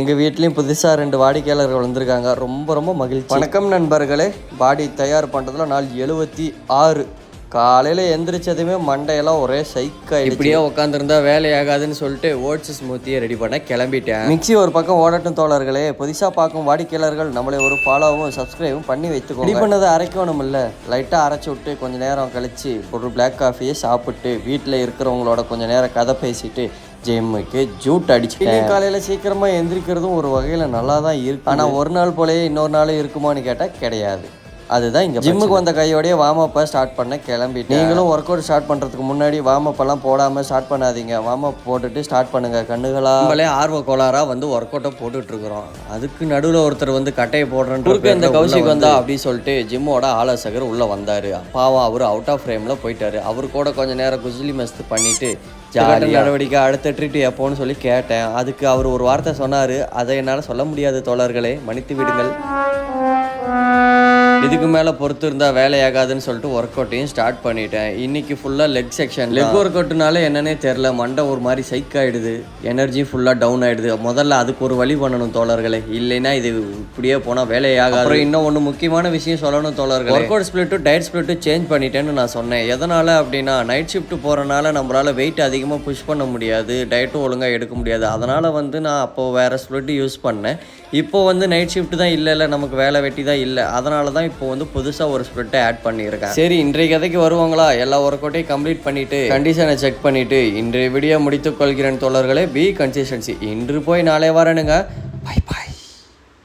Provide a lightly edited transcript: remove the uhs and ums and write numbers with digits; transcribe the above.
எங்கள் வீட்லேயும் புதுசாக 2 வாடிக்கையாளர்கள் வந்திருக்காங்க. ரொம்ப மகிழ்ச்சி. வணக்கம் நண்பர்களே. பாடி தயார் பண்ணுறதுல நாள் 76. காலையில் எந்திரிச்சதுமே மண்டையெல்லாம் ஒரே சைக்காயிடுச்சு. இப்படியே உட்காந்துருந்தா வேலையாகாதுன்னு சொல்லிட்டு ஓட்ஸ் ஸ்மூத்தியை ரெடி பண்ண கிளம்பிட்டேன். மிக்ஸி ஒரு பக்கம் ஓடட்டும் தோழர்களே. புதுசாக பார்க்கும் வாடிக்கையாளர்கள் நம்மளை ஒரு ஃபாலோவும் சப்ஸ்கிரைபும் பண்ணி வைத்துக்கோங்க. ரெடி பண்ணதை அரைக்கணும் இல்லை, லைட்டாக அரைச்சி விட்டு கொஞ்சம் நேரம் கழித்து ஒரு பிளாக் காஃபியை சாப்பிட்டு வீட்டில் இருக்கிறவங்களோட கொஞ்சம் நேரம் கதை பேசிட்டு ஜிம்முக்கு ஜூட் அடிச்சுட்டேன். காலையில் சீக்கிரமாக எந்திரிக்கிறதும் ஒரு வகையில் நல்லா தான் இருக்கு. ஆனால் ஒரு நாள் போலயே இன்னொரு நாள் இருக்குமான்னு கேட்டால் கிடையாது. அதுதான் இங்கே ஜிம்முக்கு வந்த கையோடையே வார்ம் அப்பை ஸ்டார்ட் பண்ண கிளம்பிட்டு. நீங்களும் ஒர்க் அவுட் ஸ்டார்ட் பண்ணுறதுக்கு முன்னாடி வார்ம் அப்பெல்லாம் போடாமல் ஸ்டார்ட் பண்ணாதீங்க. வார்ம் அப் போட்டுட்டு ஸ்டார்ட் பண்ணுங்கள். கண்ணுகளாக நம்மளே ஆர்வ கோளாராக வந்து ஒர்க் அவுட்டை போட்டுட்ருக்குறோம். அதுக்கு நடுவில் ஒருத்தர் வந்து கட்டையை போடுறேன்னு இந்த கௌசிக் வந்தா அப்படின்னு சொல்லிட்டு ஜிம்மோட ஆலோசகர் உள்ளே வந்தார். பாவம் அவர் அவுட் ஆஃப் ஃப்ரேமில் போயிட்டார். அவர் கூட கொஞ்சம் நேரம் குஸ்லி மஸ்து பண்ணிவிட்டு ஜாலி நடவடிக்கை அடுத்த ட்ரீட் எப்போன்னு சொல்லி கேட்டேன். அதுக்கு அவர் ஒரு வார்த்தை சொன்னார். அதை என்னால் சொல்ல முடியாது தோழர்களே, மன்னித்து விடுங்கள். இதுக்கு மேலே பொறுத்து இருந்தால் வேலையாகாதுன்னு சொல்லிட்டு ஒர்க் அவுட்டையும் ஸ்டார்ட் பண்ணிட்டேன். இன்றைக்கி ஃபுல்லாக லெக் செக்ஷன். லெக் ஒர்க் அவுட்னால என்னன்னே தெரில, மண்டை ஒரு மாதிரி சைக் ஆகிடுது, எனர்ஜி ஃபுல்லாக டவுன் ஆகிடுது. முதல்ல அதுக்கு ஒரு வழி பண்ணணும் தோழர்களே, இல்லைன்னா இது இப்படியே போனால் வேலையாகாது. அப்புறம் இன்னும் ஒன்று முக்கியமான விஷயம் சொல்லணும் தோழர்களே. Work out split diet split change பண்ணிட்டேன்னு நான் சொன்னேன். எதனால் அப்படின்னா நைட் ஷிஃப்ட் போகிறனால நம்மளால் வெயிட் அதிகமாக புஷ் பண்ண முடியாது, டயட்டும் ஒழுங்காக எடுக்க முடியாது. அதனால் வந்து நான் அப்போது வேறு ஸ்பிளிட்டு யூஸ் பண்ணேன். இப்போது வந்து நைட் ஷிஃப்ட் தான் இல்லை, நமக்கு வேலை வெட்டி தான் இல்லை. அதனால தான் இப்போ வந்து புதுசாக ஒரு ஸ்பிளிட்டை ஆட் பண்ணியிருக்கேன். சரி, இன்றைய கதைக்கு வருவாங்களா? எல்லா ஒர்க் அவுட்டையும் கம்ப்ளீட் பண்ணிவிட்டு கண்டிஷனை செக் பண்ணிவிட்டு இன்றைய வீடியோ முடித்துக் கொள்கிறேன் தோழர்களே. Be consistency. இன்று போய் நாளை வரணுங்க. பை பாய்.